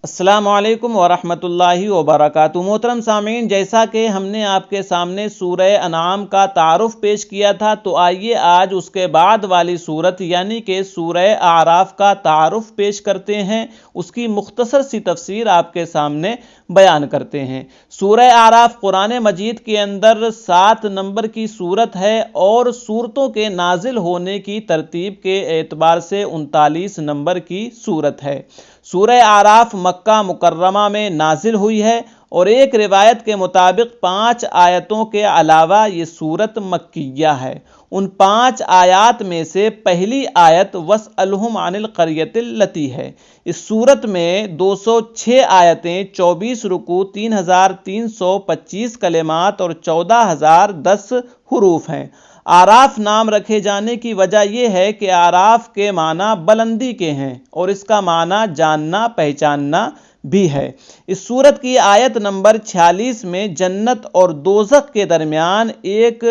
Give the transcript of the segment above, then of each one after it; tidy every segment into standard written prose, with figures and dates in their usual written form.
السلام علیکم ورحمۃ اللہ وبرکاتہ۔ محترم سامعین، جیسا کہ ہم نے آپ کے سامنے سورہ انعام کا تعارف پیش کیا تھا، تو آئیے آج اس کے بعد والی سورت یعنی کہ سورہ اعراف کا تعارف پیش کرتے ہیں، اس کی مختصر سی تفسیر آپ کے سامنے بیان کرتے ہیں۔ سورہ اعراف قرآن مجید کے اندر 7 نمبر کی سورت ہے اور سورتوں کے نازل ہونے کی ترتیب کے اعتبار سے 39 نمبر کی سورت ہے۔ سورہ اعراف مکہ مکرمہ میں نازل ہوئی ہے اور ایک روایت کے مطابق 5 آیتوں کے علاوہ یہ سورت مکیہ ہے۔ ان 5 آیات میں سے پہلی آیت وَاسْأَلْهُمْ عَنِ الْقَرْيَةِ الَّتِي ہے۔ اس سورت میں 206 آیتیں، 24 رکوع، 3325 کلمات اور 14010 حروف ہیں۔ اعراف نام رکھے جانے کی وجہ یہ ہے کہ اعراف کے معنی بلندی کے ہیں اور اس کا معنی جاننا پہچاننا بھی ہے۔ اس سورت کی آیت نمبر 46 میں جنت اور دوزخ کے درمیان ایک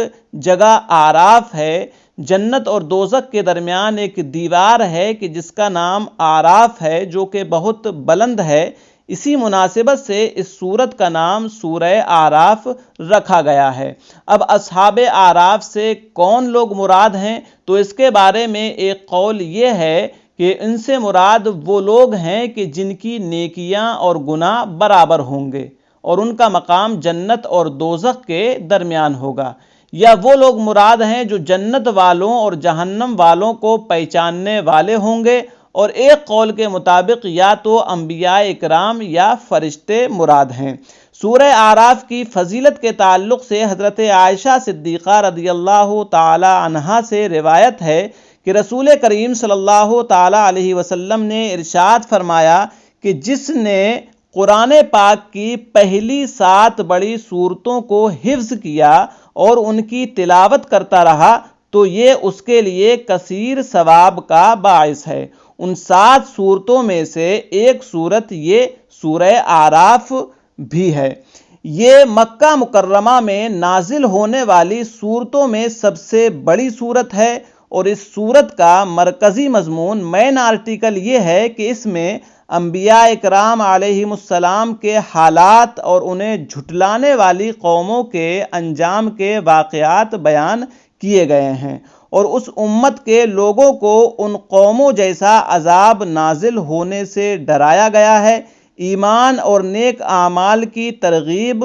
جگہ اعراف ہے۔ جنت اور دوزخ کے درمیان ایک دیوار ہے کہ جس کا نام اعراف ہے، جو کہ بہت بلند ہے۔ اسی مناسبت سے اس سورت کا نام سورہ اعراف رکھا گیا ہے۔ اب اصحاب اعراف سے کون لوگ مراد ہیں، تو اس کے بارے میں ایک قول یہ ہے کہ ان سے مراد وہ لوگ ہیں کہ جن کی نیکیاں اور گناہ برابر ہوں گے اور ان کا مقام جنت اور دوزخ کے درمیان ہوگا، یا وہ لوگ مراد ہیں جو جنت والوں اور جہنم والوں کو پہچاننے والے ہوں گے، اور ایک قول کے مطابق یا تو انبیاء اکرام یا فرشتے مراد ہیں۔ سورہ اعراف کی فضیلت کے تعلق سے حضرت عائشہ صدیقہ رضی اللہ تعالی عنہا سے روایت ہے کہ رسول کریم صلی اللہ تعالی علیہ وسلم نے ارشاد فرمایا کہ جس نے قرآن پاک کی پہلی 7 بڑی سورتوں کو حفظ کیا اور ان کی تلاوت کرتا رہا تو یہ اس کے لیے کثیر ثواب کا باعث ہے۔ ان 7 سورتوں میں سے ایک سورت یہ سورہ اعراف بھی ہے۔ یہ مکہ مکرمہ میں نازل ہونے والی سورتوں میں سب سے بڑی سورت ہے، اور اس سورت کا مرکزی مضمون مین آرٹیکل یہ ہے کہ اس میں انبیاء اکرام علیہم السلام کے حالات اور انہیں جھٹلانے والی قوموں کے انجام کے واقعات بیان کیے گئے ہیں، اور اس امت کے لوگوں کو ان قوموں جیسا عذاب نازل ہونے سے ڈرایا گیا ہے۔ ایمان اور نیک اعمال کی ترغیب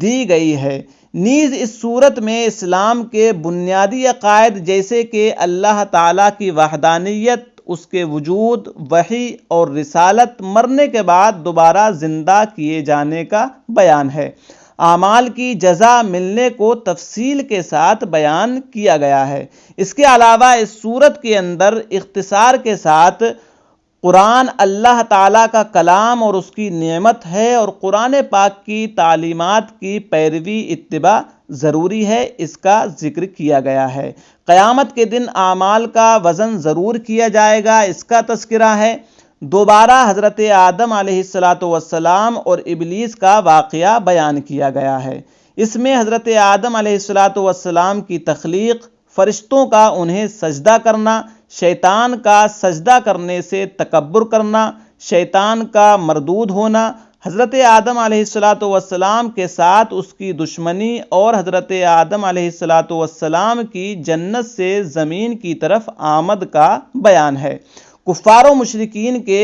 دی گئی ہے۔ نیز اس صورت میں اسلام کے بنیادی عقائد جیسے کہ اللہ تعالیٰ کی وحدانیت، اس کے وجود، وحی اور رسالت، مرنے کے بعد دوبارہ زندہ کیے جانے کا بیان ہے۔ اعمال کی جزا ملنے کو تفصیل کے ساتھ بیان کیا گیا ہے۔ اس کے علاوہ اس سورت کے اندر اختصار کے ساتھ قرآن اللہ تعالیٰ کا کلام اور اس کی نعمت ہے، اور قرآن پاک کی تعلیمات کی پیروی اتباع ضروری ہے، اس کا ذکر کیا گیا ہے۔ قیامت کے دن اعمال کا وزن ضرور کیا جائے گا، اس کا تذکرہ ہے۔ دوبارہ حضرت آدم علیہ السلام اور ابلیس کا واقعہ بیان کیا گیا ہے۔ اس میں حضرت آدم علیہ السلام کی تخلیق، فرشتوں کا انہیں سجدہ کرنا، شیطان کا سجدہ کرنے سے تکبر کرنا، شیطان کا مردود ہونا، حضرت آدم علیہ السلام کے ساتھ اس کی دشمنی، اور حضرت آدم علیہ السلام کی جنت سے زمین کی طرف آمد کا بیان ہے۔ کفار و مشرکین کے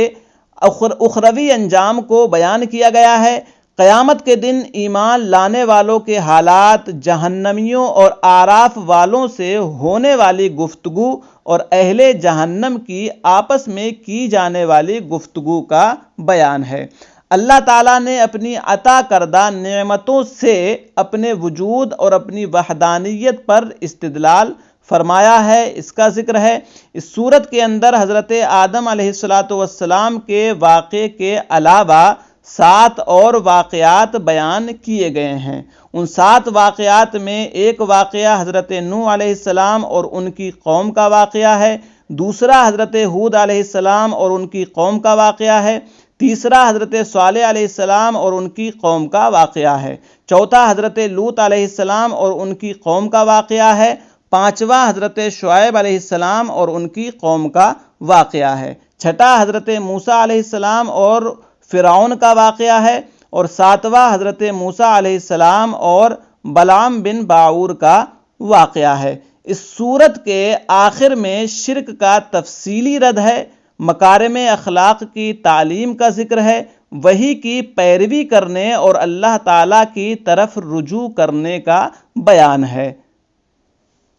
اخروی انجام کو بیان کیا گیا ہے۔ قیامت کے دن ایمان لانے والوں کے حالات، جہنمیوں اور اعراف والوں سے ہونے والی گفتگو، اور اہل جہنم کی آپس میں کی جانے والی گفتگو کا بیان ہے۔ اللہ تعالیٰ نے اپنی عطا کردہ نعمتوں سے اپنے وجود اور اپنی وحدانیت پر استدلال فرمایا ہے، اس کا ذکر ہے۔ اس سورت کے اندر حضرت آدم علیہ السلام کے واقعے کے علاوہ 7 اور واقعات بیان کیے گئے ہیں۔ ان 7 واقعات میں ایک واقعہ حضرت نوح علیہ السلام اور ان کی قوم کا واقعہ ہے، دوسرا حضرت ہود علیہ السلام اور ان کی قوم کا واقعہ ہے، تیسرا حضرت صالح علیہ السلام اور ان کی قوم کا واقعہ ہے، چوتھا حضرت لوط علیہ السلام اور ان کی قوم کا واقعہ ہے، پانچواں حضرت شعیب علیہ السلام اور ان کی قوم کا واقعہ ہے، چھٹا حضرت موسیٰ علیہ السلام اور فرعون کا واقعہ ہے، اور 7واں حضرت موسیٰ علیہ السلام اور بلعام بن باعور کا واقعہ ہے۔ اس سورت کے آخر میں شرک کا تفصیلی رد ہے، مکارم اخلاق کی تعلیم کا ذکر ہے، وحی کی پیروی کرنے اور اللہ تعالیٰ کی طرف رجوع کرنے کا بیان ہے۔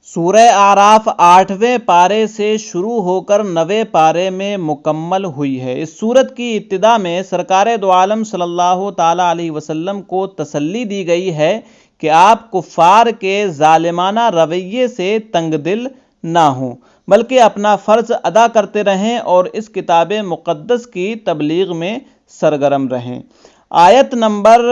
سورہ اعراف 8ویں پارے سے شروع ہو کر 9ویں پارے میں مکمل ہوئی ہے۔ اس سورت کی ابتدا میں سرکار دو عالم صلی اللہ تعالیٰ علیہ وسلم کو تسلی دی گئی ہے کہ آپ کفار کے ظالمانہ رویے سے تنگ دل نہ ہوں، بلکہ اپنا فرض ادا کرتے رہیں اور اس کتاب مقدس کی تبلیغ میں سرگرم رہیں۔ آیت نمبر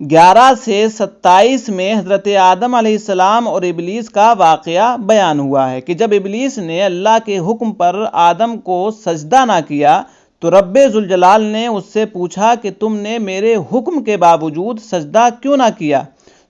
11 سے 27 میں حضرت آدم علیہ السلام اور ابلیس کا واقعہ بیان ہوا ہے کہ جب ابلیس نے اللہ کے حکم پر آدم کو سجدہ نہ کیا تو رب ذوالجلال نے اس سے پوچھا کہ تم نے میرے حکم کے باوجود سجدہ کیوں نہ کیا؟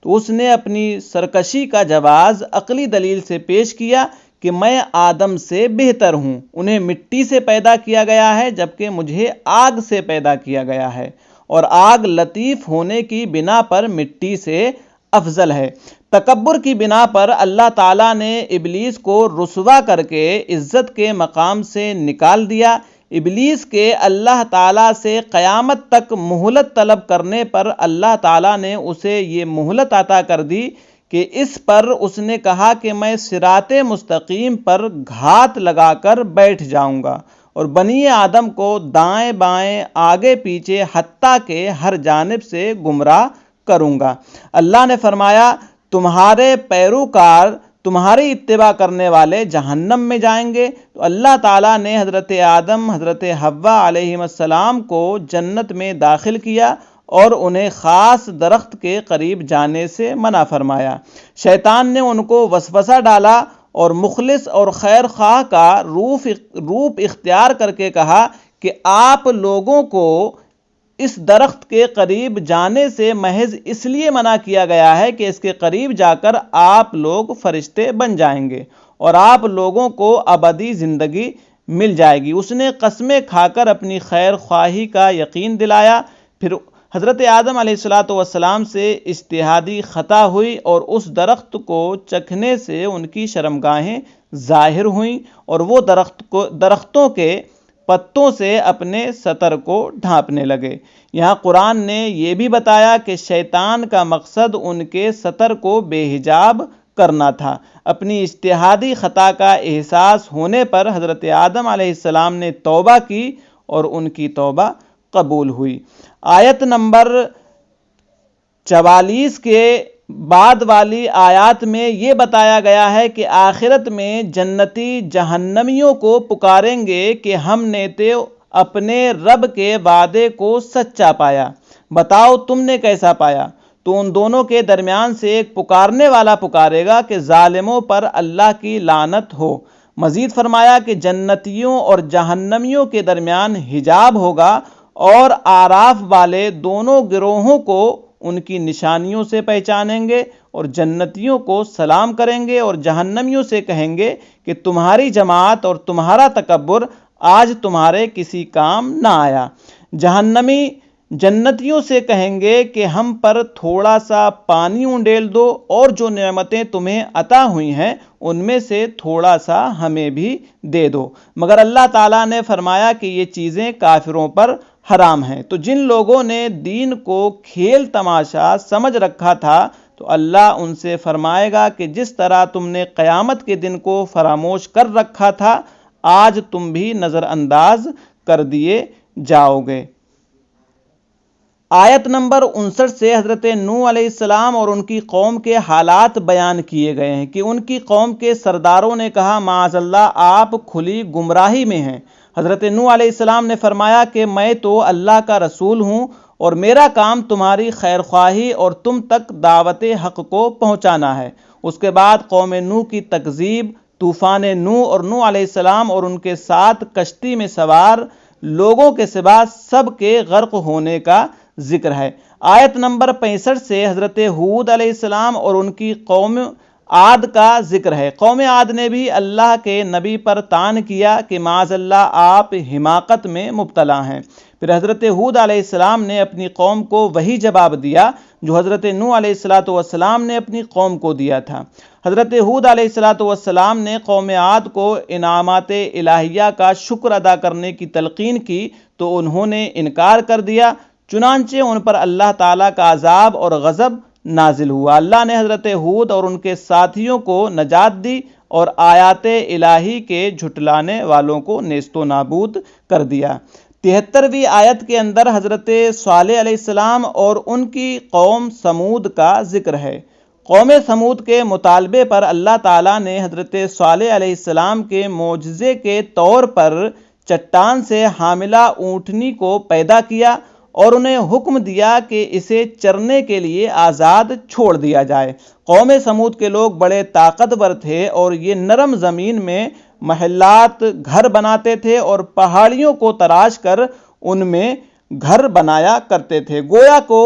تو اس نے اپنی سرکشی کا جواز عقلی دلیل سے پیش کیا کہ میں آدم سے بہتر ہوں، انہیں مٹی سے پیدا کیا گیا ہے جبکہ مجھے آگ سے پیدا کیا گیا ہے، اور آگ لطیف ہونے کی بنا پر مٹی سے افضل ہے۔ تکبر کی بنا پر اللہ تعالیٰ نے ابلیس کو رسوا کر کے عزت کے مقام سے نکال دیا۔ ابلیس کے اللہ تعالیٰ سے قیامت تک مہلت طلب کرنے پر اللہ تعالیٰ نے اسے یہ مہلت عطا کر دی کہ اس پر اس نے کہا کہ میں صراط مستقیم پر گھات لگا کر بیٹھ جاؤں گا اور بنی آدم کو دائیں بائیں آگے پیچھے حتیٰ کہ ہر جانب سے گمراہ کروں گا۔ اللہ نے فرمایا تمہارے پیروکار، تمہاری اتباع کرنے والے جہنم میں جائیں گے۔ تو اللہ تعالیٰ نے حضرت آدم، حضرت حوا علیہ السلام کو جنت میں داخل کیا اور انہیں خاص درخت کے قریب جانے سے منع فرمایا۔ شیطان نے ان کو وسوسہ ڈالا اور مخلص اور خیر خواہ کا روپ اختیار کر کے کہا کہ آپ لوگوں کو اس درخت کے قریب جانے سے محض اس لیے منع کیا گیا ہے کہ اس کے قریب جا کر آپ لوگ فرشتے بن جائیں گے اور آپ لوگوں کو ابدی زندگی مل جائے گی۔ اس نے قسمیں کھا کر اپنی خیر خواہی کا یقین دلایا۔ پھر حضرت آدم علیہ السلام سے اجتہادی خطا ہوئی اور اس درخت کو چکھنے سے ان کی شرمگاہیں ظاہر ہوئیں اور وہ درختوں کے پتوں سے اپنے سطر کو ڈھانپنے لگے۔ یہاں قرآن نے یہ بھی بتایا کہ شیطان کا مقصد ان کے سطر کو بے حجاب کرنا تھا۔ اپنی اجتہادی خطا کا احساس ہونے پر حضرت آدم علیہ السلام نے توبہ کی اور ان کی توبہ قبول ہوئی۔ آیت نمبر 44 کے بعد والی آیات میں یہ بتایا گیا ہے کہ آخرت میں جنتی جہنمیوں کو پکاریں گے کہ ہم نے تو اپنے رب کے وعدے کو سچا پایا، بتاؤ تم نے کیسا پایا؟ تو ان دونوں کے درمیان سے ایک پکارنے والا پکارے گا کہ ظالموں پر اللہ کی لعنت ہو۔ مزید فرمایا کہ جنتیوں اور جہنمیوں کے درمیان حجاب ہوگا اور اعراف والے دونوں گروہوں کو ان کی نشانیوں سے پہچانیں گے اور جنتیوں کو سلام کریں گے اور جہنمیوں سے کہیں گے کہ تمہاری جماعت اور تمہارا تکبر آج تمہارے کسی کام نہ آیا۔ جہنمی جنتیوں سے کہیں گے کہ ہم پر تھوڑا سا پانی انڈیل دو اور جو نعمتیں تمہیں عطا ہوئی ہیں ان میں سے تھوڑا سا ہمیں بھی دے دو، مگر اللہ تعالیٰ نے فرمایا کہ یہ چیزیں کافروں پر حرام ہیں۔ تو جن لوگوں نے دین کو کھیل تماشا سمجھ رکھا تھا تو اللہ ان سے فرمائے گا کہ جس طرح تم نے قیامت کے دن کو فراموش کر رکھا تھا آج تم بھی نظر انداز کر دیے جاؤ گے۔ آیت نمبر 59 سے حضرت نوح علیہ السلام اور ان کی قوم کے حالات بیان کیے گئے ہیں کہ ان کی قوم کے سرداروں نے کہا معاذ اللہ آپ کھلی گمراہی میں ہیں۔ حضرت نوح علیہ السلام نے فرمایا کہ میں تو اللہ کا رسول ہوں اور میرا کام تمہاری خیر خواہی اور تم تک دعوت حق کو پہنچانا ہے۔ اس کے بعد قوم نوح کی تکذیب، طوفان نوح اور نوح علیہ السلام اور ان کے ساتھ کشتی میں سوار لوگوں کے سوا سب کے غرق ہونے کا ذکر ہے۔ آیت نمبر 65 سے حضرت ہود علیہ السلام اور ان کی قوم عاد کا ذکر ہے۔ قوم عاد نے بھی اللہ کے نبی پر طعن کیا کہ معاذ اللہ آپ حماقت میں مبتلا ہیں۔ پھر حضرت ہود علیہ السلام نے اپنی قوم کو وہی جواب دیا جو حضرت نوح علیہ السلام نے اپنی قوم کو دیا تھا۔ حضرت ہود علیہ السلام نے قوم عاد کو انعامات الہیہ کا شکر ادا کرنے کی تلقین کی تو انہوں نے انکار کر دیا، چنانچہ ان پر اللہ تعالیٰ کا عذاب اور غضب نازل ہوا۔ اللہ نے حضرت ہود اور ان کے ساتھیوں کو نجات دی اور آیات الہی کے جھٹلانے والوں کو نیست و نابود کر دیا۔ 73ویں آیت کے اندر حضرت صالح علیہ السلام اور ان کی قوم سمود کا ذکر ہے۔ قوم سمود کے مطالبے پر اللہ تعالیٰ نے حضرت صالح علیہ السلام کے معجزے کے طور پر چٹان سے حاملہ اونٹنی کو پیدا کیا اور انہیں حکم دیا کہ اسے چرنے کے لیے آزاد چھوڑ دیا جائے۔ قوم سمود کے لوگ بڑے طاقتور تھے اور یہ نرم زمین میں محلات گھر بناتے تھے اور پہاڑیوں کو تراش کر ان میں گھر بنایا کرتے تھے، گویا کو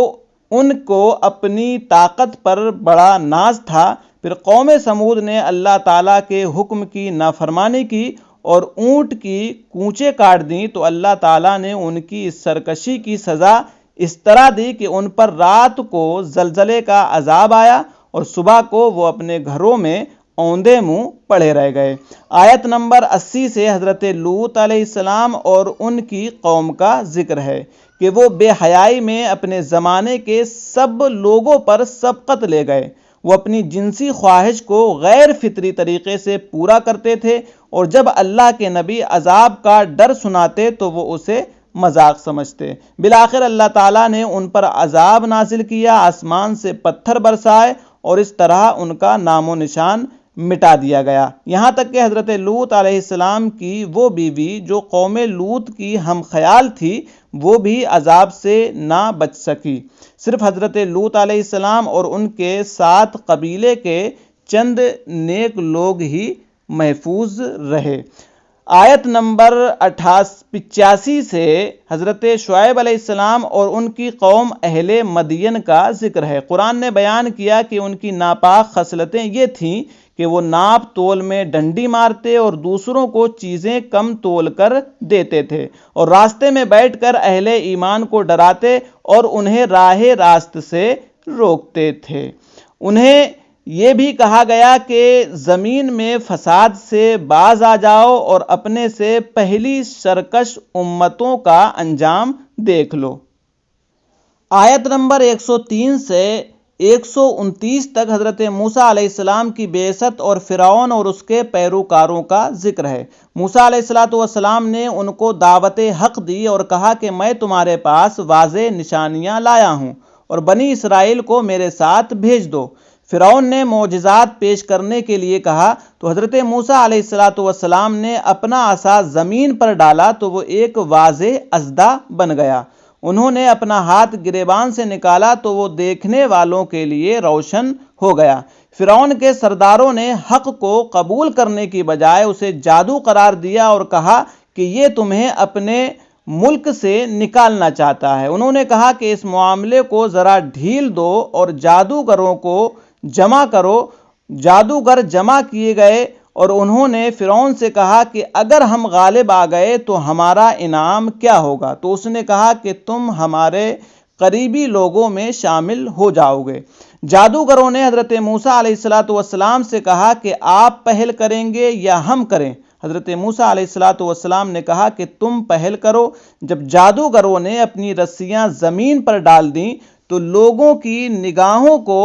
ان کو اپنی طاقت پر بڑا ناز تھا۔ پھر قوم سمود نے اللہ تعالیٰ کے حکم کی نافرمانی کی اور اونٹ کی کونچیں کاٹ دیں تو اللہ تعالیٰ نے ان کی اس سرکشی کی سزا اس طرح دی کہ ان پر رات کو زلزلے کا عذاب آیا اور صبح کو وہ اپنے گھروں میں اوندے منہ پڑے رہ گئے۔ آیت نمبر 80 سے حضرت لوط علیہ السلام اور ان کی قوم کا ذکر ہے کہ وہ بے حیائی میں اپنے زمانے کے سب لوگوں پر سبقت لے گئے۔ وہ اپنی جنسی خواہش کو غیر فطری طریقے سے پورا کرتے تھے اور جب اللہ کے نبی عذاب کا ڈر سناتے تو وہ اسے مذاق سمجھتے۔ بالآخر اللہ تعالیٰ نے ان پر عذاب نازل کیا، آسمان سے پتھر برسائے اور اس طرح ان کا نام و نشان مٹا دیا گیا، یہاں تک کہ حضرت لوط علیہ السلام کی وہ بیوی جو قوم لوط کی ہم خیال تھی وہ بھی عذاب سے نہ بچ سکی۔ صرف حضرت لوط علیہ السلام اور ان کے ساتھ قبیلے کے چند نیک لوگ ہی محفوظ رہے۔ آیت نمبر 85 سے حضرت شعیب علیہ السلام اور ان کی قوم اہل مدین کا ذکر ہے۔ قرآن نے بیان کیا کہ ان کی ناپاک خصلتیں یہ تھیں کہ وہ ناپ تول میں ڈنڈی مارتے اور دوسروں کو چیزیں کم تول کر دیتے تھے اور راستے میں بیٹھ کر اہل ایمان کو ڈراتے اور انہیں راہ راست سے روکتے تھے۔ انہیں یہ بھی کہا گیا کہ زمین میں فساد سے باز آ جاؤ اور اپنے سے پہلی سرکش امتوں کا انجام دیکھ لو۔ آیت نمبر 103 سے 129 تک حضرت موسیٰ علیہ السلام کی بعثت اور فرعون اور اس کے پیروکاروں کا ذکر ہے۔ موسیٰ علیہ السلام نے ان کو دعوت حق دی اور کہا کہ میں تمہارے پاس واضح نشانیاں لایا ہوں اور بنی اسرائیل کو میرے ساتھ بھیج دو۔ فرعون نے معجزات پیش کرنے کے لیے کہا تو حضرت موسیٰ علیہ السلام نے اپنا عصا زمین پر ڈالا تو وہ ایک واضح اژدھا بن گیا۔ انہوں نے اپنا ہاتھ گریبان سے نکالا تو وہ دیکھنے والوں کے لیے روشن ہو گیا۔ فرعون کے سرداروں نے حق کو قبول کرنے کی بجائے اسے جادو قرار دیا اور کہا کہ یہ تمہیں اپنے ملک سے نکالنا چاہتا ہے۔ انہوں نے کہا کہ اس معاملے کو ذرا ڈھیل دو اور جادوگروں کو جمع کرو۔ جادوگر جمع کیے گئے اور انہوں نے فرعون سے کہا کہ اگر ہم غالب آ گئے تو ہمارا انعام کیا ہوگا؟ تو اس نے کہا کہ تم ہمارے قریبی لوگوں میں شامل ہو جاؤ گے۔ جادوگروں نے حضرت موسیٰ علیہ السلام سے کہا کہ آپ پہل کریں گے یا ہم کریں؟ حضرت موسیٰ علیہ السلام نے کہا کہ تم پہل کرو۔ جب جادوگروں نے اپنی رسیاں زمین پر ڈال دیں تو لوگوں کی نگاہوں کو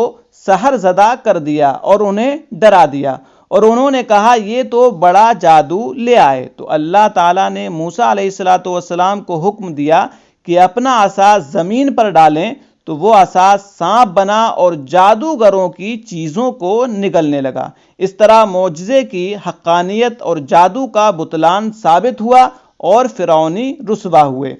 سحر زدہ کر دیا اور انہیں ڈرا دیا اور انہوں نے کہا یہ تو بڑا جادو لے آئے۔ تو اللہ تعالیٰ نے موسیٰ علیہ السلام کو حکم دیا کہ اپنا عصا زمین پر ڈالیں تو وہ عصا سانپ بنا اور جادوگروں کی چیزوں کو نگلنے لگا۔ اس طرح معجزے کی حقانیت اور جادو کا بطلان ثابت ہوا اور فرعونی رسوا ہوئے۔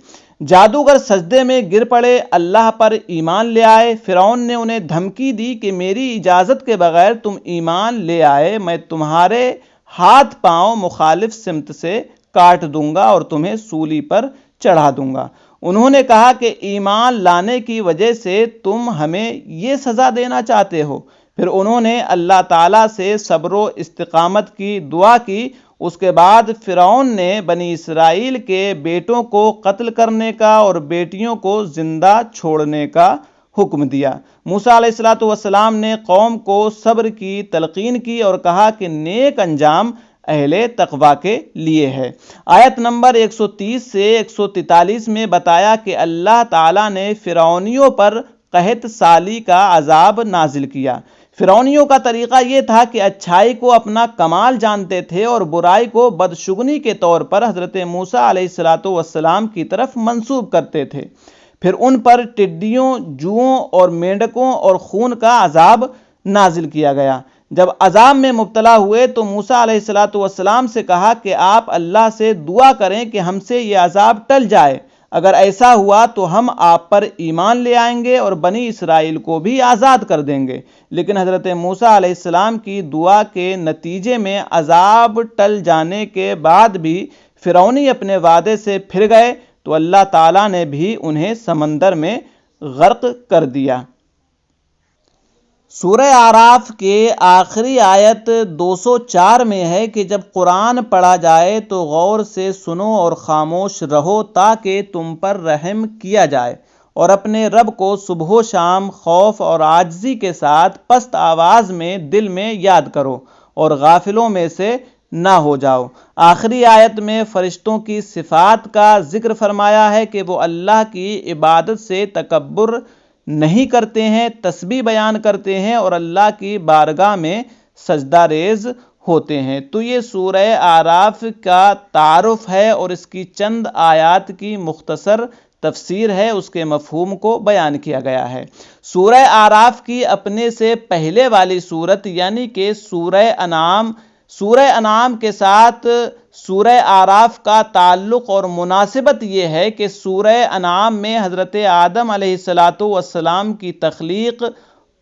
جادوگر سجدے میں گر پڑے، اللہ پر ایمان لے آئے۔ فرعون نے انہیں دھمکی دی کہ میری اجازت کے بغیر تم ایمان لے آئے میں تمہارے ہاتھ پاؤں مخالف سمت سے کاٹ دوں گا اور تمہیں سولی پر چڑھا دوں گا۔ انہوں نے کہا کہ ایمان لانے کی وجہ سے تم ہمیں یہ سزا دینا چاہتے ہو؟ پھر انہوں نے اللہ تعالیٰ سے صبر و استقامت کی دعا کی اس کے بعد فرعون نے بنی اسرائیل کے بیٹوں کو قتل کرنے کا اور بیٹیوں کو زندہ چھوڑنے کا حکم دیا۔ موسیٰ علیہ السلام نے قوم کو صبر کی تلقین کی اور کہا کہ نیک انجام اہل تقوی کے لیے ہے۔ آیت نمبر 130 سے 143 میں بتایا کہ اللہ تعالیٰ نے فرعونیوں پر قحط سالی کا عذاب نازل کیا۔ فرعونیوں کا طریقہ یہ تھا کہ اچھائی کو اپنا کمال جانتے تھے اور برائی کو بدشگنی کے طور پر حضرت موسیٰ علیہ السلام کی طرف منسوب کرتے تھے۔ پھر ان پر ٹڈیوں، جوؤں اور مینڈکوں اور خون کا عذاب نازل کیا گیا۔ جب عذاب میں مبتلا ہوئے تو موسیٰ علیہ السلام سے کہا کہ آپ اللہ سے دعا کریں کہ ہم سے یہ عذاب ٹل جائے۔ اگر ایسا ہوا تو ہم آپ پر ایمان لے آئیں گے اور بنی اسرائیل کو بھی آزاد کر دیں گے۔ لیکن حضرت موسیٰ علیہ السلام کی دعا کے نتیجے میں عذاب ٹل جانے کے بعد بھی فرعونی اپنے وعدے سے پھر گئے تو اللہ تعالیٰ نے بھی انہیں سمندر میں غرق کر دیا۔ سورہ اعراف کے آخری آیت 204 میں ہے کہ جب قرآن پڑھا جائے تو غور سے سنو اور خاموش رہو تاکہ تم پر رحم کیا جائے، اور اپنے رب کو صبح و شام خوف اور عاجزی کے ساتھ پست آواز میں دل میں یاد کرو اور غافلوں میں سے نہ ہو جاؤ۔ آخری آیت میں فرشتوں کی صفات کا ذکر فرمایا ہے کہ وہ اللہ کی عبادت سے تکبر نہیں کرتے ہیں، تسبیح بیان کرتے ہیں اور اللہ کی بارگاہ میں سجدہ ریز ہوتے ہیں۔ تو یہ سورہ اعراف کا تعارف ہے اور اس کی چند آیات کی مختصر تفسیر ہے، اس کے مفہوم کو بیان کیا گیا ہے۔ سورہ اعراف کی اپنے سے پہلے والی سورت یعنی کہ سورہ انعام کے ساتھ سورہ اعراف کا تعلق اور مناسبت یہ ہے کہ سورہ انعام میں حضرت آدم علیہ السلام کی تخلیق،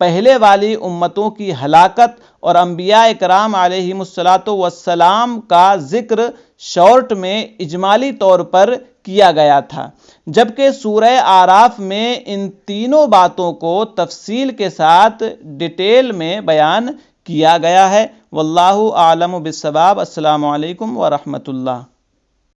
پہلے والی امتوں کی ہلاکت اور انبیاء کرام علیہ السلام کا ذکر شارٹ میں اجمالی طور پر کیا گیا تھا، جبکہ سورہ اعراف میں ان تینوں باتوں کو تفصیل کے ساتھ ڈیٹیل میں بیان کیا گیا ہے۔ واللہ اعلم بالصواب۔ السلام علیکم ورحمۃ اللہ۔